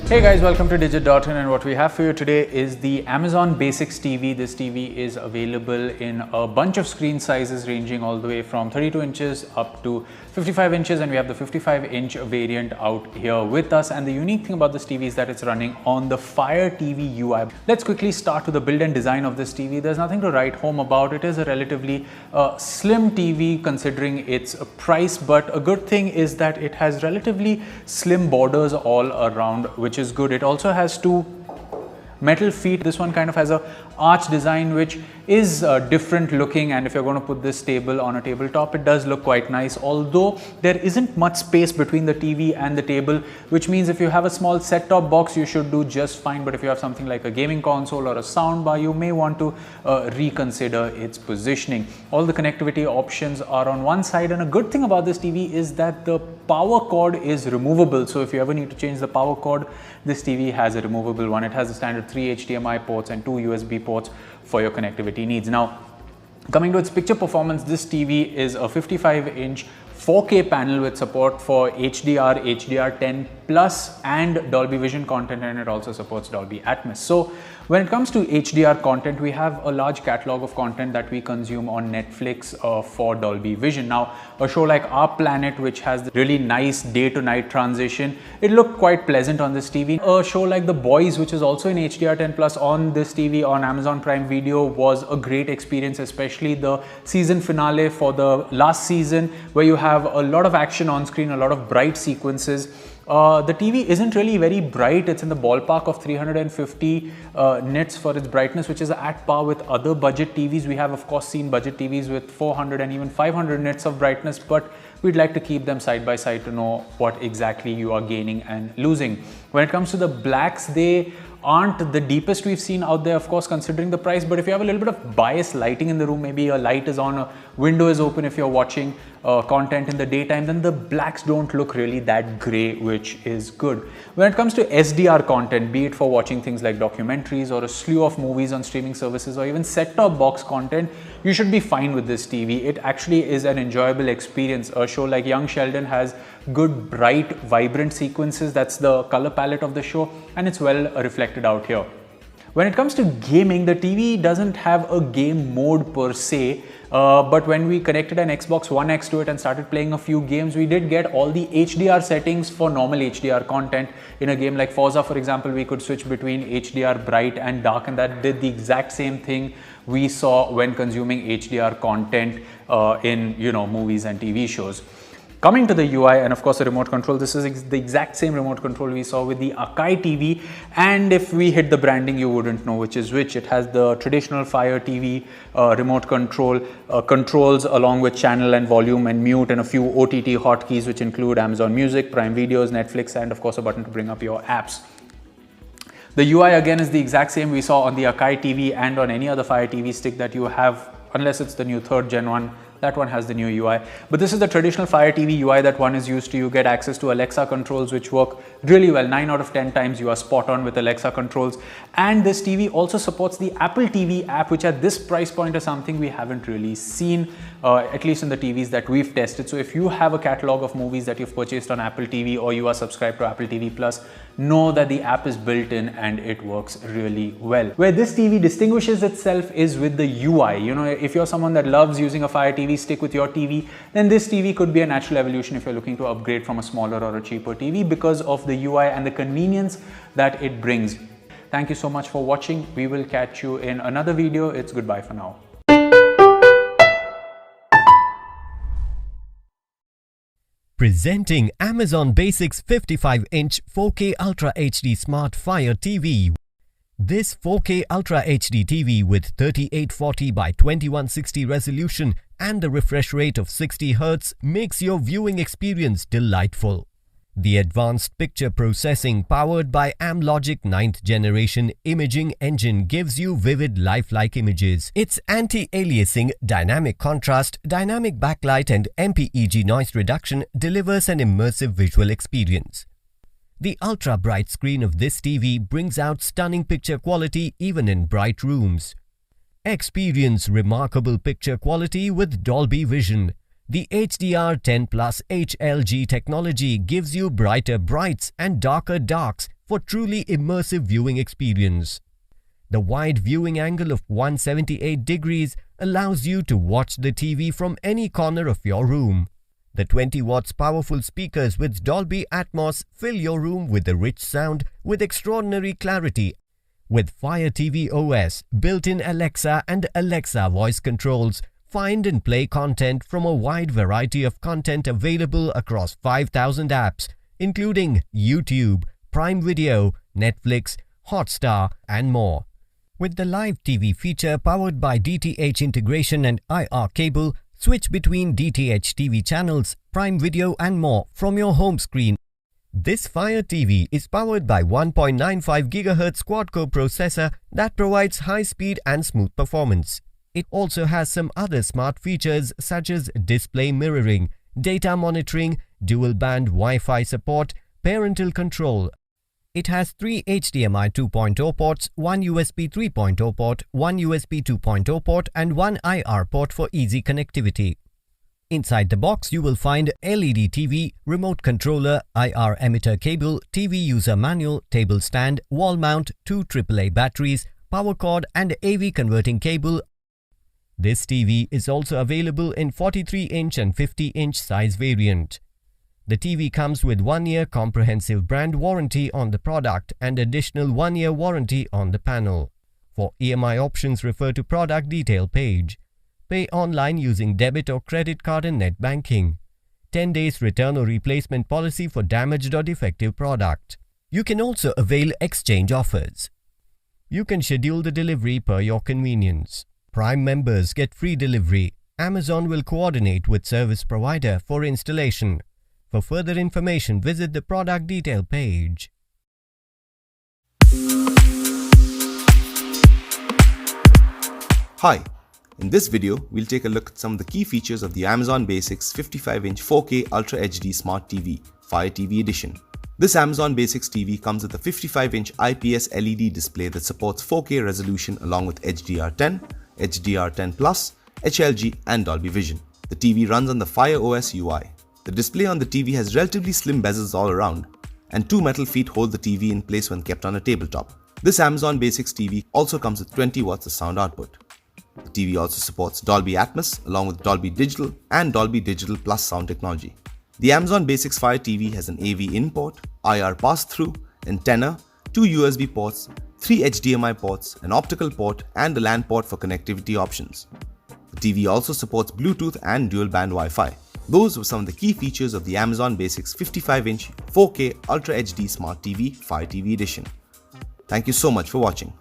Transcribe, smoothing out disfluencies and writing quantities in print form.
Hey guys, welcome to Digit.in, and what we have for you today is the Amazon Basics TV. This TV is available in a bunch of screen sizes ranging all the way from 32 inches up to 55 inches, and we have the 55-inch variant out here with us. And the unique thing about this TV is that it's running on the Fire TV UI. Let's quickly start with the build and design of this TV. There's nothing to write home about. It is a relatively slim TV considering its price, but a good thing is that it has relatively slim borders all around, which is good. It also has two metal feet. This one kind of has a arch design which is different looking, and if you're going to put this table on a tabletop, it does look quite nice, although there isn't much space between the TV and the table, which means if you have a small set-top box you should do just fine, but if you have something like a gaming console or a sound bar, you may want to reconsider its positioning. All the connectivity options are on one side, and a good thing about this TV is that the power cord is removable. So if you ever need to change the power cord, this TV has a removable one. It has the standard 3 HDMI ports and 2 USB ports for your connectivity needs. Now, coming to its picture performance, this TV is a 55-inch 4K panel with support for HDR, HDR10 Plus and Dolby Vision content, and it also supports Dolby Atmos. So when it comes to HDR content, we have a large catalog of content that we consume on Netflix for Dolby Vision. Now, a show like Our Planet, which has the really nice day to night transition, it looked quite pleasant on this TV. A show like The Boys, which is also in HDR10 Plus on this TV on Amazon Prime Video, was a great experience, especially the season finale for the last season, where you have a lot of action on screen, a lot of bright sequences. The TV isn't really very bright. It's in the ballpark of 350 nits for its brightness, which is at par with other budget TVs. We have of course seen budget TVs with 400 and even 500 nits of brightness, but we'd like to keep them side by side to know what exactly you are gaining and losing. When it comes to the blacks, they aren't the deepest we've seen out there, of course, considering the price, but if you have a little bit of biased lighting in the room, maybe a light is on, a window is open if you're watching content in the daytime, then the blacks don't look really that gray, which is good. When it comes to SDR content, be it for watching things like documentaries or a slew of movies on streaming services or even set-top box content, you should be fine with this TV. It actually is an enjoyable experience. A show like Young Sheldon has good, bright, vibrant sequences. That's the color palette of the show, and it's well reflected out here. When it comes to gaming, the TV doesn't have a game mode per se, but when we connected an Xbox One X to it and started playing a few games, we did get all the HDR settings for normal HDR content. In a game like Forza, for example, we could switch between HDR bright and dark, and that did the exact same thing we saw when consuming HDR content in movies and TV shows. Coming to the UI and of course the remote control, this is the exact same remote control we saw with the Akai TV, and if we hit the branding you wouldn't know which is which. It has the traditional Fire TV remote control controls along with channel and volume and mute, and a few OTT hotkeys which include Amazon Music, Prime Videos, Netflix, and of course a button to bring up your apps. The UI again is the exact same we saw on the Akai TV and on any other Fire TV stick that you have, unless it's the new 3rd Gen one. That one has the new UI, but this is the traditional Fire TV UI that one is used to. You get access to Alexa controls which work really well. 9 out of 10 times you are spot on with Alexa controls, and this TV also supports the Apple TV app, which at this price point is something we haven't really seen, at least in the TVs that we've tested. So if you have a catalog of movies that you've purchased on Apple TV or you are subscribed to Apple TV Plus, know that the app is built in and it works really well. Where this TV distinguishes itself is with the UI. If you're someone that loves using a Fire TV stick with your TV, then this TV could be a natural evolution if you're looking to upgrade from a smaller or a cheaper TV because of the UI and the convenience that it brings. Thank you so much for watching. We will catch you in another video. It's goodbye for now. Presenting Amazon Basics 55-inch 4K Ultra HD Smart Fire TV. This 4K Ultra HD TV with 3840 by 2160 resolution and a refresh rate of 60 Hz makes your viewing experience delightful. The advanced picture processing powered by Amlogic 9th generation imaging engine gives you vivid lifelike images. Its anti-aliasing, dynamic contrast, dynamic backlight and MPEG noise reduction delivers an immersive visual experience. The ultra-bright screen of this TV brings out stunning picture quality even in bright rooms. Experience remarkable picture quality with Dolby Vision. The HDR10 Plus HLG technology gives you brighter brights and darker darks for truly immersive viewing experience. The wide viewing angle of 178 degrees allows you to watch the TV from any corner of your room. The 20 watts powerful speakers with Dolby Atmos fill your room with a rich sound with extraordinary clarity. With Fire TV OS, built-in Alexa and Alexa voice controls, find and play content from a wide variety of content available across 5,000 apps, including YouTube, Prime Video, Netflix, Hotstar, and more. With the Live TV feature powered by DTH integration and IR cable, switch between DTH TV channels, Prime Video, and more from your home screen. This Fire TV is powered by 1.95 GHz quad-core processor that provides high speed and smooth performance. It also has some other smart features such as display mirroring, data monitoring, dual-band Wi-Fi support, parental control. It has 3 HDMI 2.0 ports, 1 USB 3.0 port, 1 USB 2.0 port, and 1 IR port for easy connectivity. Inside the box, you will find LED TV, remote controller, IR emitter cable, TV user manual, table stand, wall mount, 2 AAA batteries, power cord, and AV converting cable. This TV is also available in 43-inch and 50-inch size variant. The TV comes with 1-year comprehensive brand warranty on the product and additional 1-year warranty on the panel. For EMI options, refer to product detail page. Pay online using debit or credit card and net banking. 10 days return or replacement policy for damaged or defective product. You can also avail exchange offers. You can schedule the delivery per your convenience. Prime members get free delivery. Amazon will coordinate with service provider for installation. For further information, visit the product detail page. Hi, in this video, we'll take a look at some of the key features of the Amazon Basics 55-inch 4K Ultra HD Smart TV, Fire TV Edition. This Amazon Basics TV comes with a 55-inch IPS LED display that supports 4K resolution along with HDR10, HDR10 Plus, HLG, and Dolby Vision. The TV runs on the Fire OS UI. The display on the TV has relatively slim bezels all around, and 2 metal feet hold the TV in place when kept on a tabletop. This Amazon Basics TV also comes with 20 watts of sound output. The TV also supports Dolby Atmos along with Dolby Digital and Dolby Digital Plus sound technology. The Amazon Basics Fire TV has an AV in port, IR pass-through, antenna, 2 USB ports, 3 HDMI ports, an optical port, and a LAN port for connectivity options. The TV also supports Bluetooth and dual-band Wi-Fi. Those were some of the key features of the Amazon Basics 55-inch 4K Ultra HD Smart TV Fire TV Edition. Thank you so much for watching.